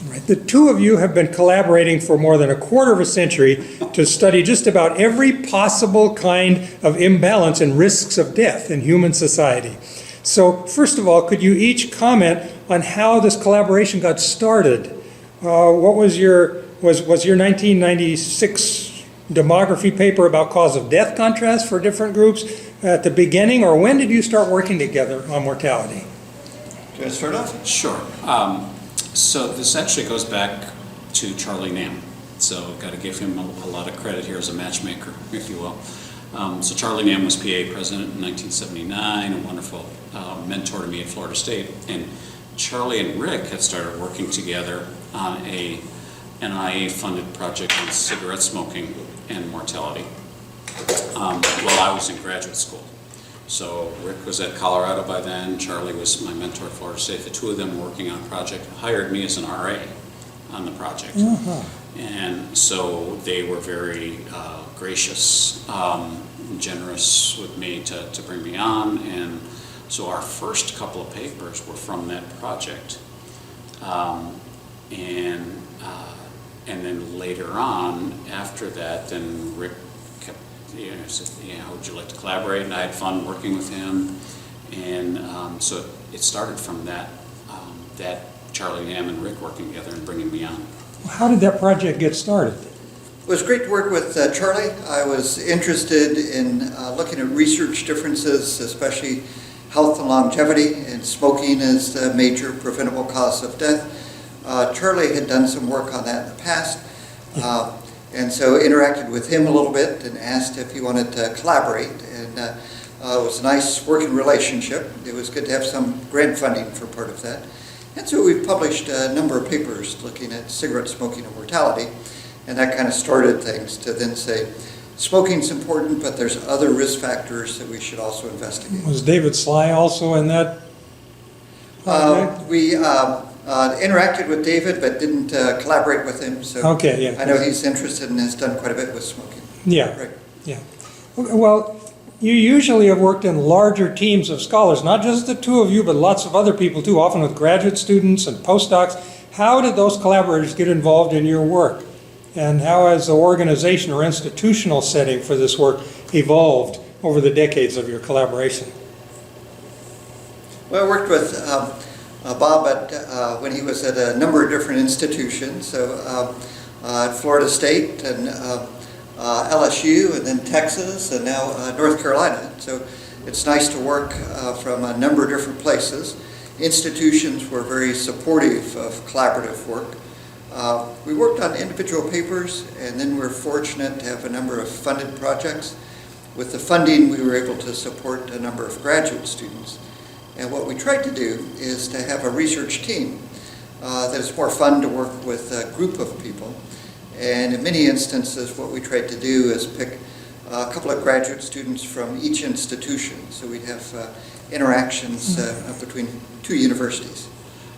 Right. The two of you have been collaborating for more than a quarter of a century to study just about every possible kind of imbalance and risks of death in human society. So first of all, could you each comment on how this collaboration got started? What was your 1996 demography paper about cause of death contrast for different groups at the beginning, or when did you start working together on mortality? Can I start off? Sure. So this actually goes back to Charlie Nam. So I've got to give him a lot of credit here as a matchmaker, if you will. So Charlie Nam was PA president in 1979, a wonderful mentor to me at Florida State. And Charlie and Rick had started working together on a NIA-funded project on cigarette smoking and mortality while I was in graduate school. So Rick was at Colorado by then, Charlie was my mentor at Florida State. The two of them were working on a project, hired me as an RA on the project. Uh-huh. And so they were very gracious, generous with me to bring me on. And so our first couple of papers were from that project. And then later on, after that, then Rick said, how would you like to collaborate? And I had fun working with him. And so it started from that Charlie Nam and Rick working together and bringing me on. How did that project get started? It was great to work with Charlie. I was interested in looking at research differences, especially health and longevity, and smoking is the major preventable cause of death. Charlie had done some work on that in the past, and so interacted with him a little bit and asked if he wanted to collaborate. And it was a nice working relationship. It was good to have some grant funding for part of that. And so we've published a number of papers looking at cigarette smoking and mortality, and that kind of started things to then say, smoking's important, but there's other risk factors that we should also investigate. Was David Sly also in that project? We interacted with David, but didn't collaborate with him. So okay, yeah. I know he's interested and has done quite a bit with smoking. Yeah, right. Yeah. Well, you usually have worked in larger teams of scholars, not just the two of you, but lots of other people too, often with graduate students and postdocs. How did those collaborators get involved in your work? And how has the organization or institutional setting for this work evolved over the decades of your collaboration? Well, I worked with Bob when he was at a number of different institutions, so at Florida State and LSU, and then Texas, and now North Carolina. So it's nice to work from a number of different places. Institutions were very supportive of collaborative work. We worked on individual papers, and then we're fortunate to have a number of funded projects. With the funding, we were able to support a number of graduate students. And what we tried to do is to have a research team that is more fun to work with a group of people. And in many instances, what we tried to do is pick a couple of graduate students from each institution. So we'd have interactions between two universities.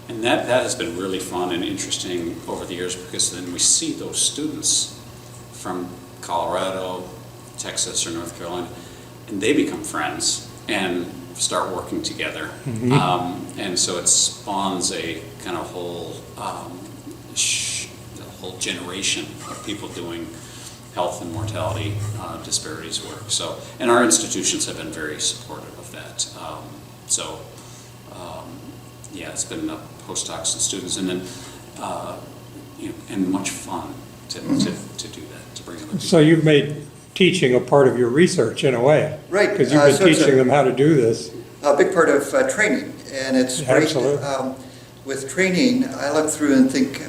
And that has been really fun and interesting over the years, because then we see those students from Colorado, Texas, or North Carolina, and they become friends and start working together. Mm-hmm. And so it spawns a kind of whole generation of people doing health and mortality disparities work. So, and our institutions have been very supportive of that. Yeah, it's been postdocs and students, and then and much fun to do that, to bring other people. So you've made teaching a part of your research in a way, right? Because you've been teaching them how to do this. A big part of training, and it's great. With training, I look through and think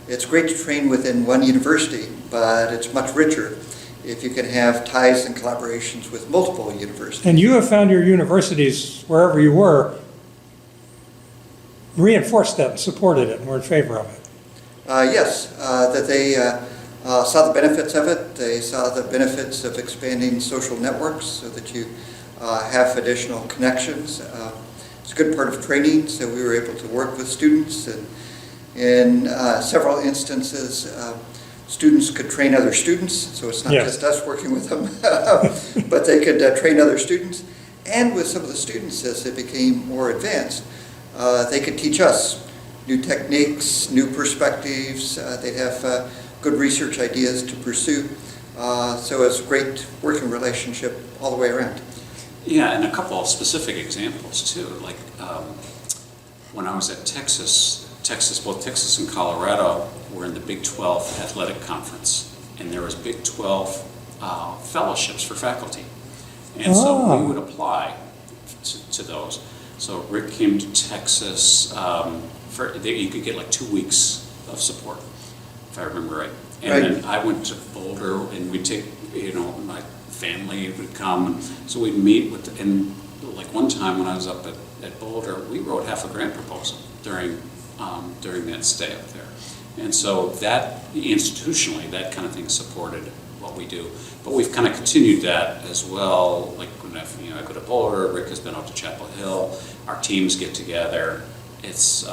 it's great to train within one university, but it's much richer if you can have ties and collaborations with multiple universities. And you have found your universities, wherever you were, reinforced that and supported it and were in favor of it. Yes, that they saw the benefits of it. They saw the benefits of expanding social networks so that you have additional connections. It's a good part of training, so we were able to work with students, and in several instances students could train other students, so it's not just us working with them, but they could train other students. And with some of the students, as they became more advanced, they could teach us new techniques, new perspectives. They'd have good research ideas to pursue. So it's a great working relationship all the way around. Yeah, and a couple of specific examples too. Like when I was at both Texas and Colorado were in the Big 12 athletic conference, and there was Big 12 fellowships for faculty. And so we would apply to those. So Rick came to Texas, you could get like 2 weeks of support, if I remember right. And then I went to Boulder, and we'd take, my family would come. So we'd meet with, and like one time when I was up at Boulder, we wrote half a grant proposal during that stay up there. And so that, institutionally, that kind of thing supported what we do. But we've kind of continued that as well. Like when I go to Boulder, Rick has been out to Chapel Hill, our teams get together. It's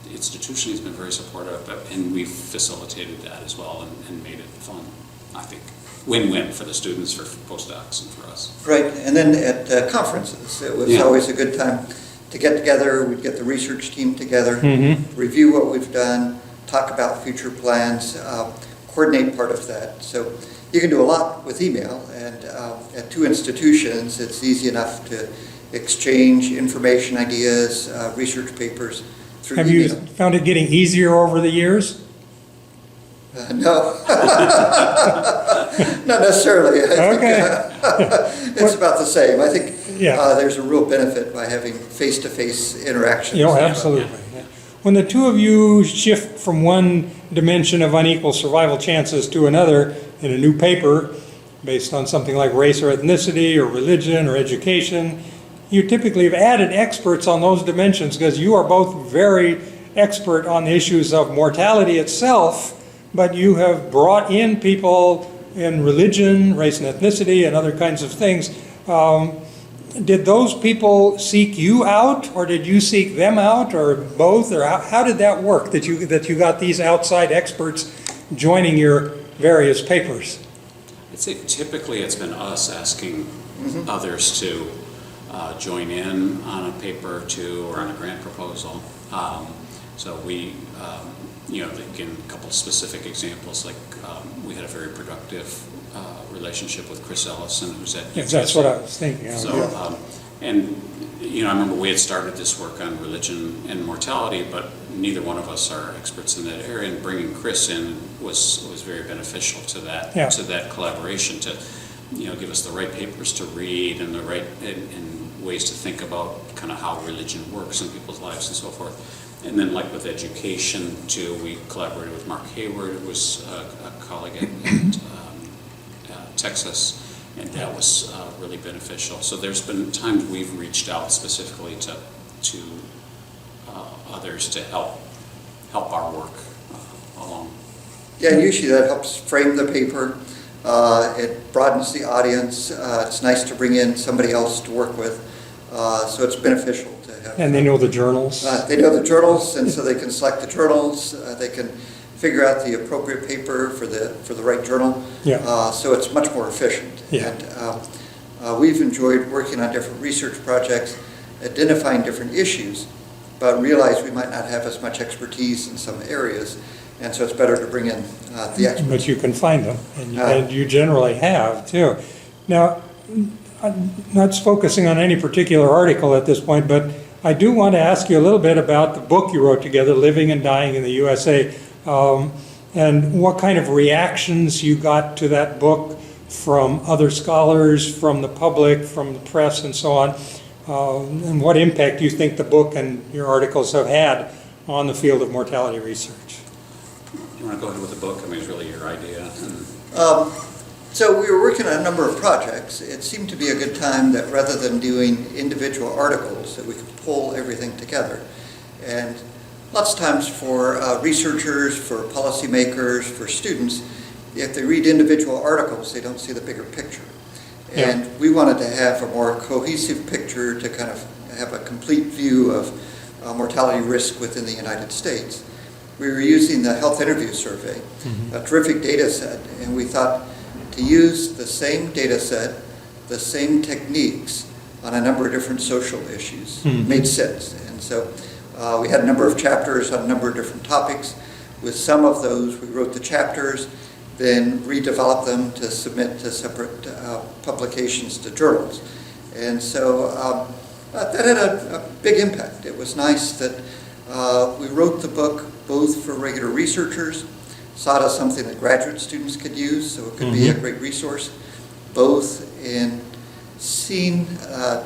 institutionally has been very supportive, and we've facilitated that as well and made it fun, I think. Win-win for the students, for postdocs, and for us. Right, and then at conferences, it was always a good time to get together. We'd get the research team together, review what we've done, talk about future plans, coordinate part of that. So you can do a lot with email, and at two institutions, it's easy enough to exchange information, ideas, research papers through Have email. you found it getting easier over the years? No, not necessarily. I think, it's about the same. I think there's a real benefit by having face-to-face interactions. Absolutely. Yeah. When the two of you shift from one dimension of unequal survival chances to another in a new paper based on something like race or ethnicity or religion or education, you typically have added experts on those dimensions because you are both very expert on the issues of mortality itself, but you have brought in people in religion, race and ethnicity, and other kinds of things. Did those people seek you out, or did you seek them out, or both? Or how did that work, that you got these outside experts joining your various papers? I'd say typically it's been us asking others to join in on a paper or two or on a grant proposal. So we, again, a couple specific examples, like we had a very productive relationship with Chris Ellison, who's at UTSA. That's what I was thinking. So, I remember we had started this work on religion and mortality, but neither one of us are experts in that area, and bringing Chris in was very beneficial to that collaboration, to give us the right papers to read and the right and ways to think about kind of how religion works in people's lives and so forth. And then, like with education too, we collaborated with Mark Hayward, who was a colleague at Texas, and that was really beneficial. So there's been times we've reached out specifically to others to help our work along. Yeah, and usually that helps frame the paper. It broadens the audience. It's nice to bring in somebody else to work with. So it's beneficial to have. And they know the journals? They know the journals, and so they can select the journals. They can figure out the appropriate paper for the right journal. So it's much more efficient. And we've enjoyed working on different research projects, identifying different issues, but realize we might not have as much expertise in some areas. And so it's better to bring in the experts. But you can find them, and you generally have, too. Now, I'm not focusing on any particular article at this point, but I do want to ask you a little bit about the book you wrote together, Living and Dying in the USA, and what kind of reactions you got to that book from other scholars, from the public, from the press, and so on, and what impact you think the book and your articles have had on the field of mortality research. You want to go ahead with the book? I mean, it's really your idea. So we were working on a number of projects. It seemed to be a good time that rather than doing individual articles, that we could pull everything together. And lots of times for researchers, for policymakers, for students, if they read individual articles, they don't see the bigger picture. And we wanted to have a more cohesive picture to kind of have a complete view of mortality risk within the United States. We were using the Health Interview Survey, a terrific data set, and we thought to use the same data set, the same techniques on a number of different social issues made sense. And so We had a number of chapters on a number of different topics. With some of those, we wrote the chapters, then redeveloped them to submit to separate publications to journals. And so that had a big impact. It was nice that we wrote the book both for regular researchers, saw it as something that graduate students could use, so it could be a great resource, both in seeing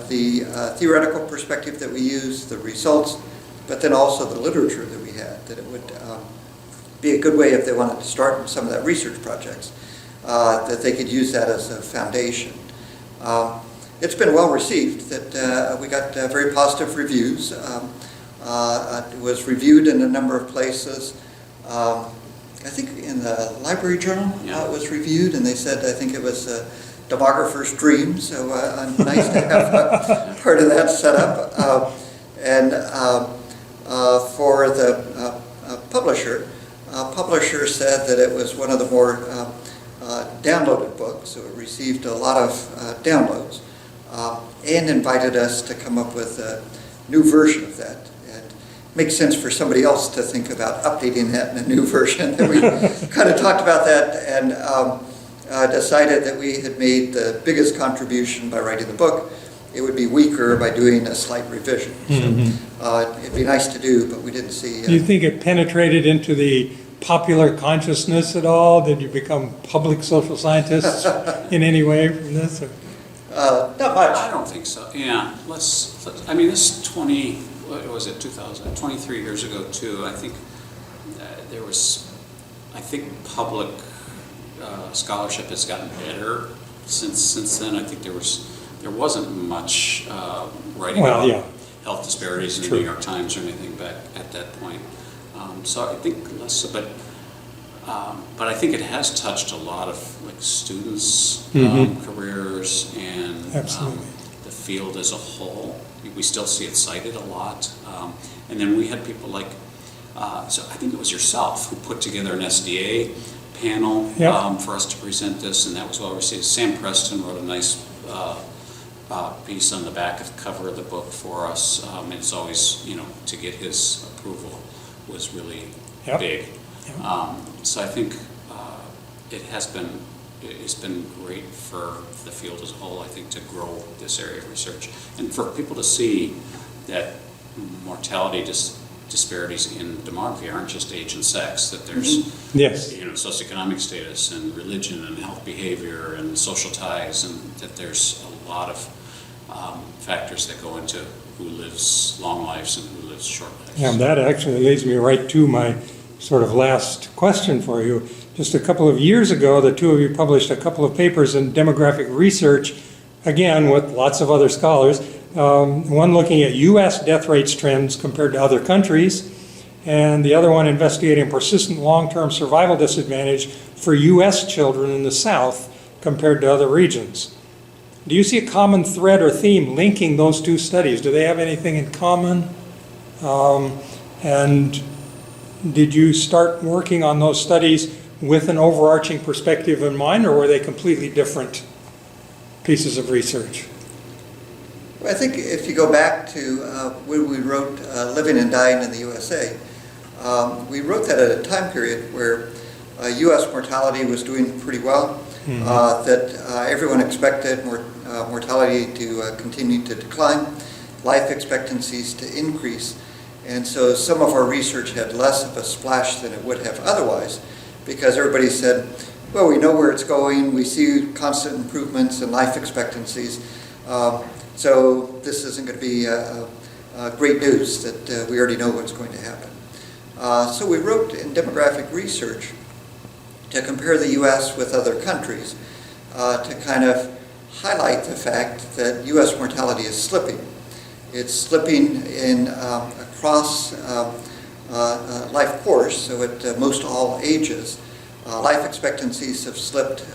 the theoretical perspective that we use, the results, but then also the literature that we had, that it would be a good way if they wanted to start some of that research projects, that they could use that as a foundation. It's been well received, that we got very positive reviews. It was reviewed in a number of places. I think in the Library Journal it was reviewed, and they said, I think it was a demographer's dream, so nice to have part of that set up. And for the publisher said that it was one of the more downloaded books, so it received a lot of downloads, and invited us to come up with a new version of that. Makes sense for somebody else to think about updating that in a new version. And we kind of talked about that and decided that we had made the biggest contribution by writing the book. It would be weaker by doing a slight revision. So it'd be nice to do, but we didn't see... Do you think it penetrated into the popular consciousness at all? Did you become public social scientists in any way from this? Or? Not much. I don't think so. Yeah, I mean, this 20... What was it, 23 years ago too, I think there was, public scholarship has gotten better since then. I think there wasn't much writing about health disparities in the New York Times or anything back at that point. So I think less so, but I think it has touched a lot of students' careers and the field as a whole. We still see it cited a lot. And then we had people like, so I think it was yourself who put together an SDA panel for us to present this, and that was well received. Sam Preston wrote a nice piece on the back of the cover of the book for us. And it's always, to get his approval was really big. So I think it's been great for the field as a whole, I think, to grow this area of research. And for people to see that mortality disparities in demography aren't just age and sex, that there's socioeconomic status and religion and health behavior and social ties, and that there's a lot of factors that go into who lives long lives and who lives short lives. Yeah, that actually leads me right to my sort of last question for you. Just a couple of years ago, the two of you published a couple of papers in demographic research, again with lots of other scholars, one looking at U.S. death rates trends compared to other countries, and the other one investigating persistent long-term survival disadvantage for U.S. children in the South compared to other regions. Do you see a common thread or theme linking those two studies? Do they have anything in common? And did you start working on those studies with an overarching perspective in mind, or were they completely different pieces of research? Well, I think if you go back to when we wrote Living and Dying in the USA, we wrote that at a time period where U.S. mortality was doing pretty well, that everyone expected mortality to continue to decline, life expectancies to increase, and so some of our research had less of a splash than it would have otherwise, because everybody said, well, we know where it's going, we see constant improvements in life expectancies, so this isn't going to be great news that we already know what's going to happen. So we wrote in demographic research to compare the U.S. with other countries, to kind of highlight the fact that U.S. mortality is slipping. It's slipping in across life course, so at most all ages. Life expectancies have slipped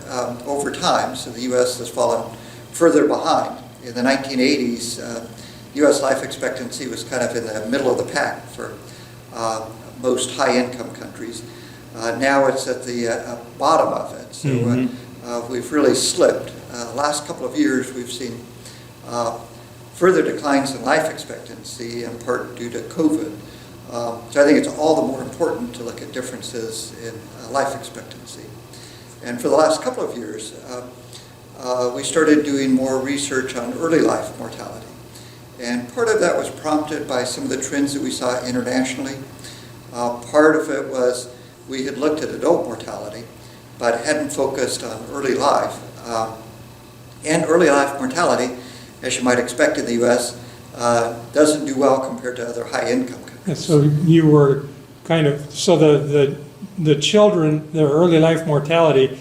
over time, so the U.S. has fallen further behind. In the 1980s, U.S. life expectancy was kind of in the middle of the pack for most high-income countries. Now it's at the bottom of it, so we've really slipped. Last couple of years we've seen further declines in life expectancy, in part due to COVID. So I think it's all the more important to look at differences in life expectancy. And for the last couple of years, we started doing more research on early life mortality. And part of that was prompted by some of the trends that we saw internationally. Part of it was we had looked at adult mortality, but hadn't focused on early life. And early life mortality, as you might expect in the U.S., doesn't do well compared to other high-income countries. And so you were kind of, so the children, their early life mortality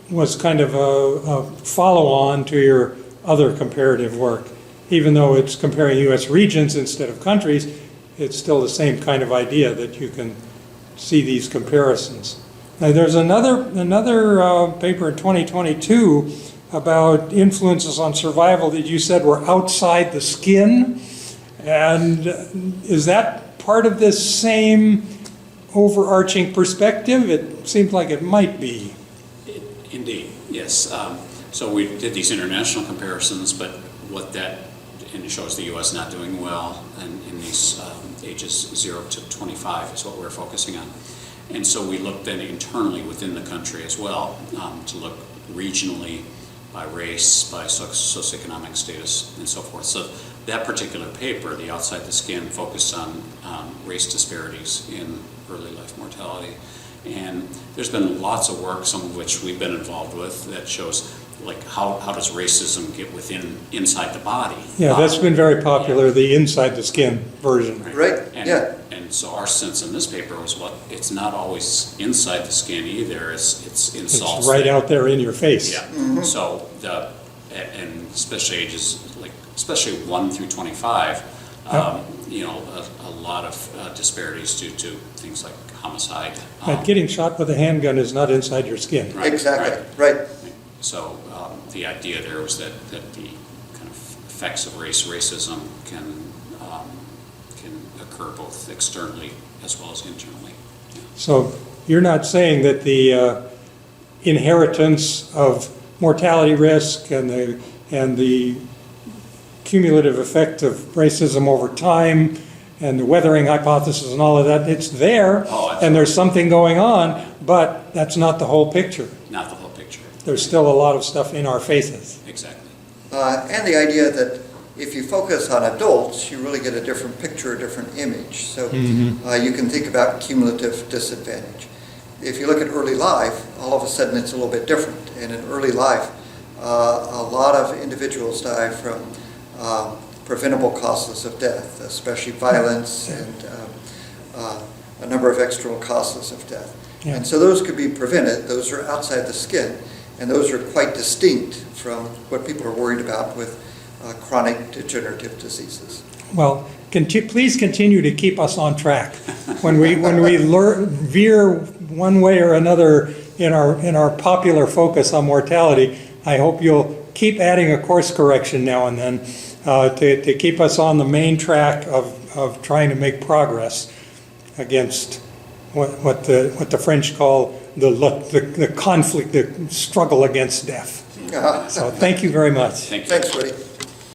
was kind of a follow-on to your other comparative work. Even though it's comparing U.S. regions instead of countries, it's still the same kind of idea that you can see these comparisons. Now, there's another paper in 2022 about influences on survival that you said were outside the skin. And is that part of this same overarching perspective? It seems like it might be. Indeed, yes. So we did these international comparisons, but what that, and it shows the U.S. not doing well in these ages 0 to 25 is what we're focusing on. And so we looked then internally within the country as well to look regionally by race, by socioeconomic status, and so forth. So that particular paper, the Outside the Skin, focused on race disparities in early life mortality. And there's been lots of work, some of which we've been involved with, that shows like how does racism get inside the body. Yeah, that's been very popular, the inside the skin version. Right, and, yeah. And so our sense in this paper was it's not always inside the skin either, it's in salts. It's right out there in your face. Yeah, so and especially ages, like especially 1 through 25, you know, a lot of disparities due to things like homicide. But getting shot with a handgun is not inside your skin. Right, Exactly, right. So the idea there was that the kind of effects of racism can occur both externally as well as internally. Yeah. So you're not saying that the inheritance of mortality risk and the cumulative effect of racism over time and the weathering hypothesis and all of that, it's there, and there's something going on, but that's not the whole picture. Not the whole picture. There's still a lot of stuff in our faces. Exactly. And the idea that if you focus on adults, you really get a different picture, a different image. So you can think about cumulative disadvantage. If you look at early life, all of a sudden it's a little bit different. And in early life, a lot of individuals die from preventable causes of death, especially violence and a number of external causes of death. Yeah. And so those could be prevented. Those are outside the skin, and those are quite distinct from what people are worried about with chronic degenerative diseases. Well, please continue to keep us on track. When we veer one way or another in our popular focus on mortality, I hope you'll keep adding a course correction now and then to keep us on the main track of trying to make progress against what the French call the conflict, the struggle against death. So thank you very much. Thank you. Thanks, Woody.